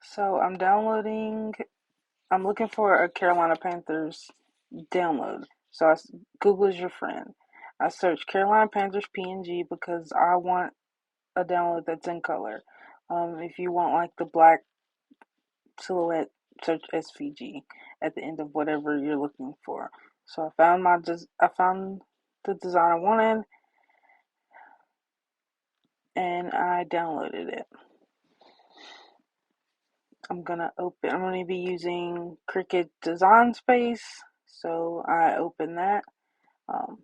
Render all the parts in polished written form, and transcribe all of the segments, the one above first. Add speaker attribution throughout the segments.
Speaker 1: So I'm looking for a Carolina Panthers download. So Google is your friend. I searched Carolina Panthers PNG because I want a download that's in color. If you want like the black silhouette, search SVG at the end of whatever you're looking for. So I found the design I wanted and I downloaded it. I'm gonna be using Cricut Design Space, so I open that, um,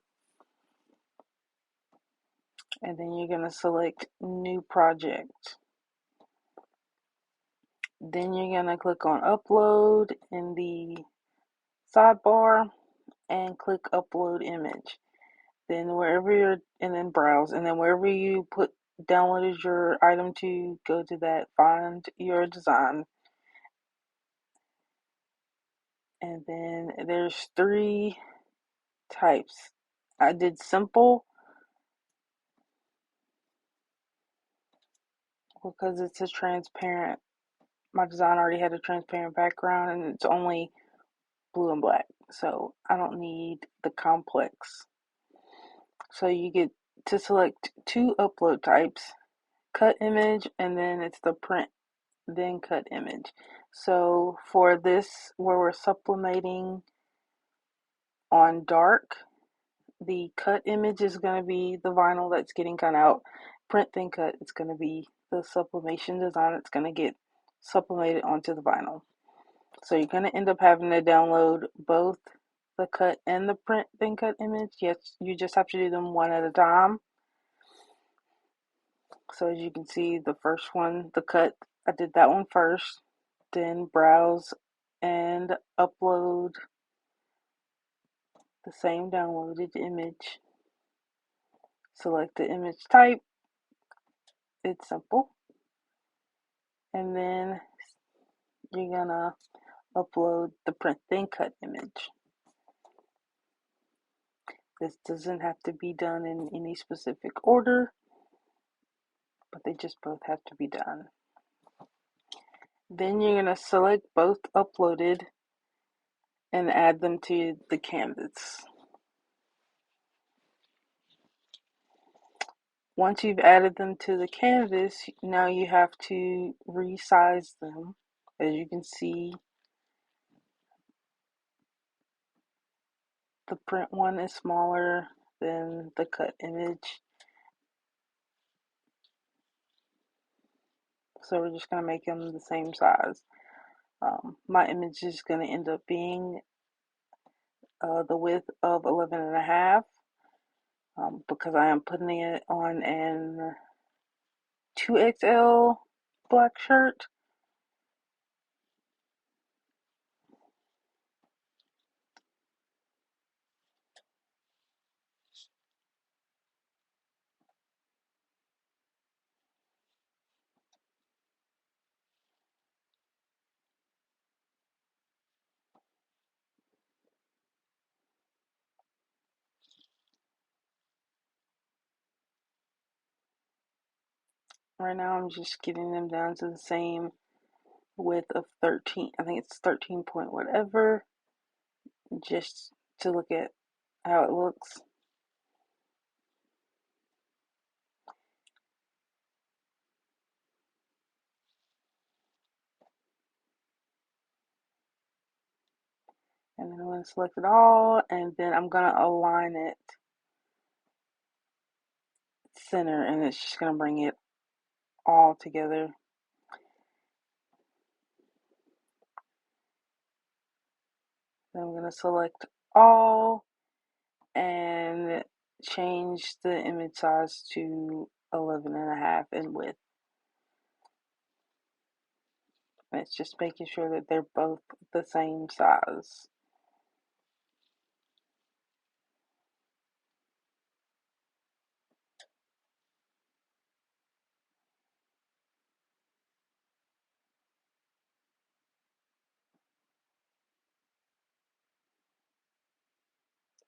Speaker 1: and then you're gonna select New Project. Then you're gonna click on Upload in the sidebar and click Upload Image. Then then Browse, and then wherever you downloaded your item to, go to that, find your design. And then there's 3 types. I did simple because it's a transparent. My design already had a transparent background and it's only blue and black, so I don't need the complex. So you get to select 2 upload types, cut image, and then it's the print, then cut image. So for this, where we're sublimating on dark, the cut image is going to be the vinyl that's getting cut out. Print then cut, it's going to be the sublimation design that's going to get sublimated onto the vinyl. So you're going to end up having to download both the cut and the print then cut image. Yes, you just have to do them one at a time. So as you can see, the first one, the cut, I did that one first. Then browse and upload the same downloaded image. Select the image type. It's simple. And then you're gonna upload the print then cut image. This doesn't have to be done in any specific order, but they just both have to be done. Then you're gonna select both uploaded and add them to the canvas. Once you've added them to the canvas, now you have to resize them. As you can see, the print one is smaller than the cut image. So we're just going to make them the same size. My image is going to end up being the width of 11.5 because I am putting it on an 2XL black shirt. Right now I'm just getting them down to the same width of 13. I think it's 13 point whatever, just to look at how it looks. And then I'm going to select it all, and then I'm going to align it center, and it's just going to bring it all together. Then I'm going to select all and change the image size to 11.5 in width. And it's just making sure that they're both the same size.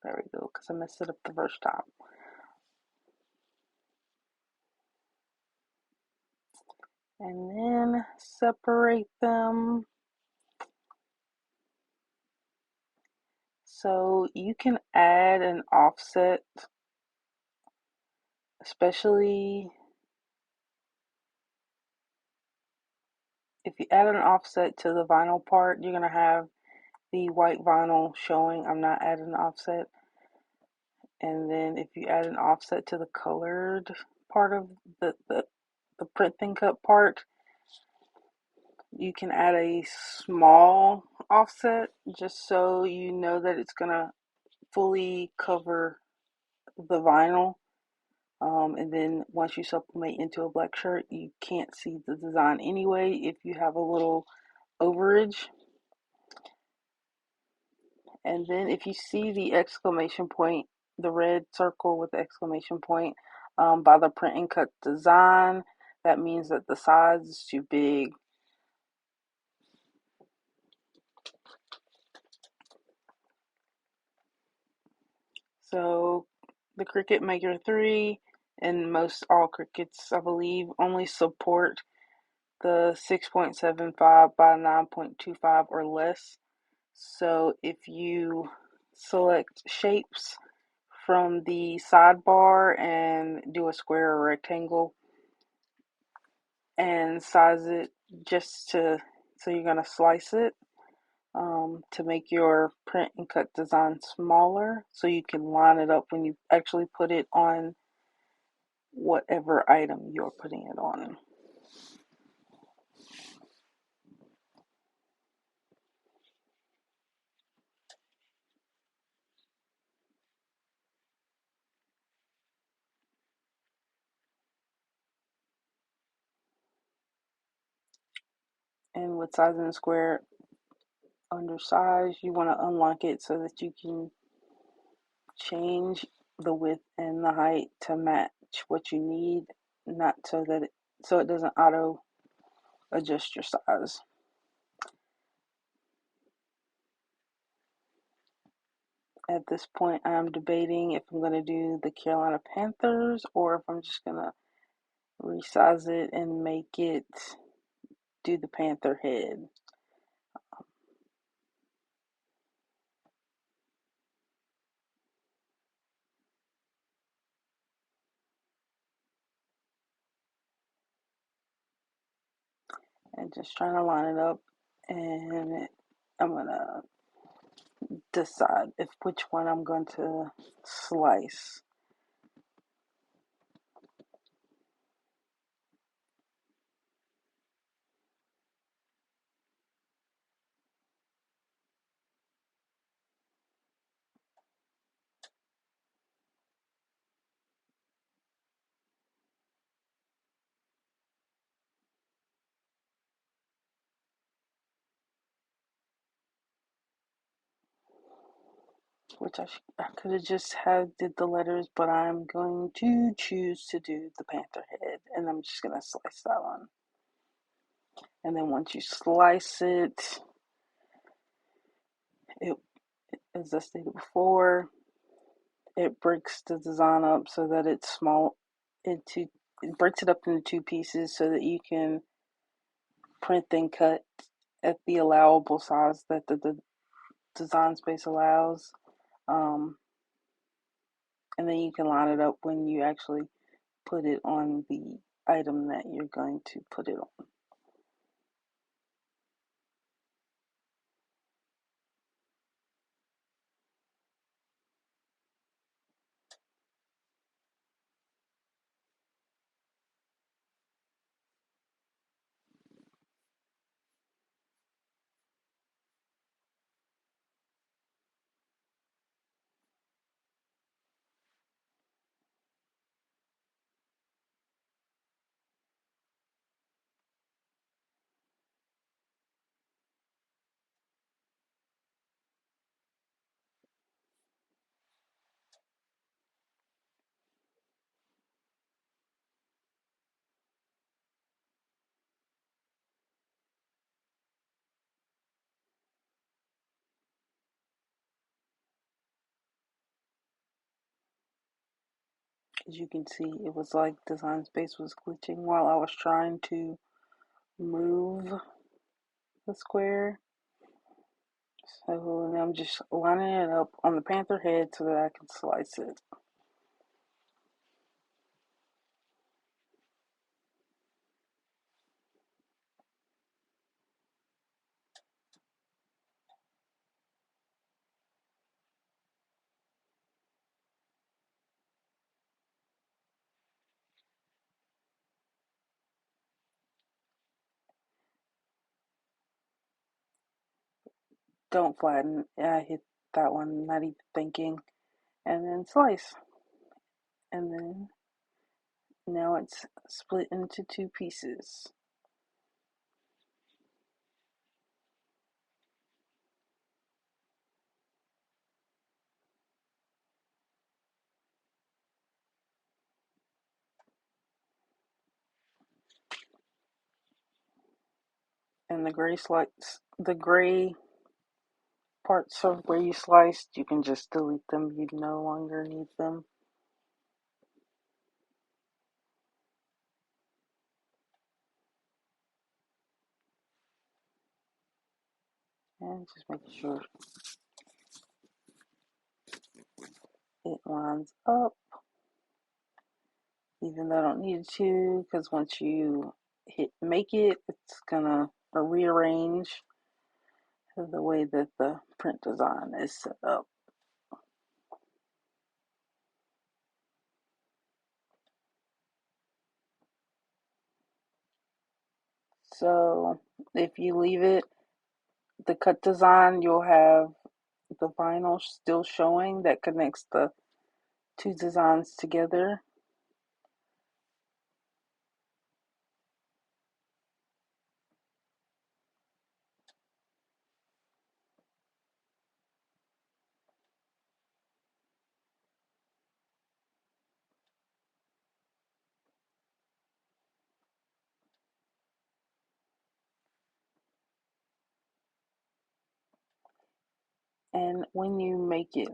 Speaker 1: There we go, because I messed it up the first time. and then separate them. So you can add an offset, especially if you add an offset to the vinyl part, you're going to have the white vinyl showing. I'm not adding an offset. And then if you add an offset to the colored part of the print thing cut part, you can add a small offset just so you know that it's going to fully cover the vinyl. And then once you sublimate into a black shirt, you can't see the design anyway if you have a little overage. And then if you see the exclamation point, the red circle with the exclamation point by the print and cut design, that means that the size is too big. So the Cricut Maker 3 and most all Cricuts, I believe, only support the 6.75 by 9.25 or less. So if you select shapes from the sidebar and do a square or rectangle and size it just to, so you're going to slice it to make your print and cut design smaller so you can line it up when you actually put it on whatever item you're putting it on. And with sizing the square undersized, you want to unlock it so that you can change the width and the height to match what you need, not so that it doesn't auto adjust your size. At this point, I'm debating if I'm going to do the Carolina Panthers or if I'm just going to resize it and make it do the Panther head. And just trying to line it up, and I'm going to decide if which one I'm going to slice. Which I could have just did the letters, but I'm going to choose to do the Panther head, and I'm just going to slice that one. And then once you slice it, as I stated before, it breaks the design up so that it's small. It breaks it up into two pieces so that you can print and cut at the allowable size that the design space allows. And then you can line it up when you actually put it on the item that you're going to put it on. As you can see, it was like design space was glitching while I was trying to move the square. So now I'm just lining it up on the panther head so that I can slice it. Don't flatten. I hit that one, not even thinking. And then slice. And then now it's split into two pieces. And the gray parts of where you sliced, you can just delete them. You no longer need them. And just making sure it lines up, even though I don't need to, because once you hit make it, it's gonna rearrange the way that the print design is set up. So if you leave it, the cut design, you'll have the vinyl still showing that connects the two designs together. And when you make it,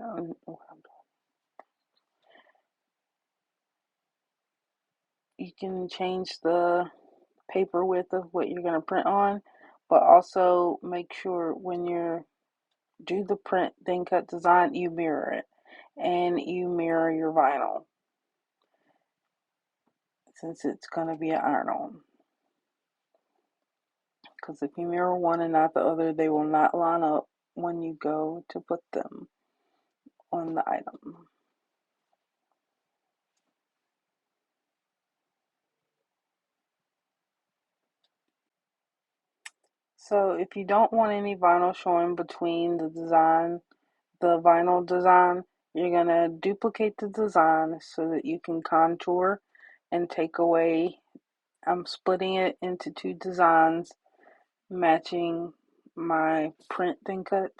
Speaker 1: you can change the paper width of what you're going to print on, but also make sure when you do the print then cut design, you mirror it, and you mirror your vinyl since it's going to be an iron-on, because if you mirror one and not the other, they will not line up when you go to put them on the item. So if you don't want any vinyl showing between the vinyl design, you're going to duplicate the design so that you can contour and take away. I'm splitting it into two designs matching my print then cut,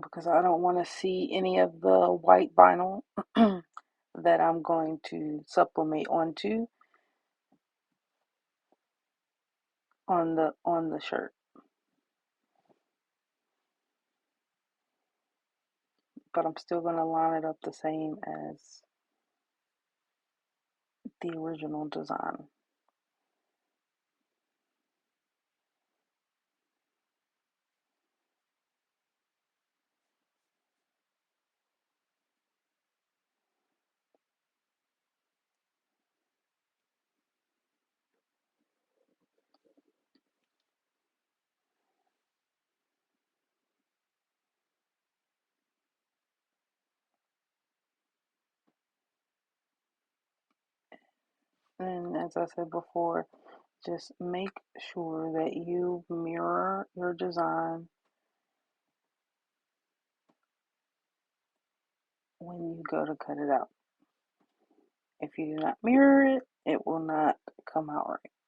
Speaker 1: because I don't want to see any of the white vinyl that I'm going to sublimate onto on the shirt. But I'm still going to line it up the same as the original design. And as I said before, just make sure that you mirror your design when you go to cut it out. If you do not mirror it, it will not come out right.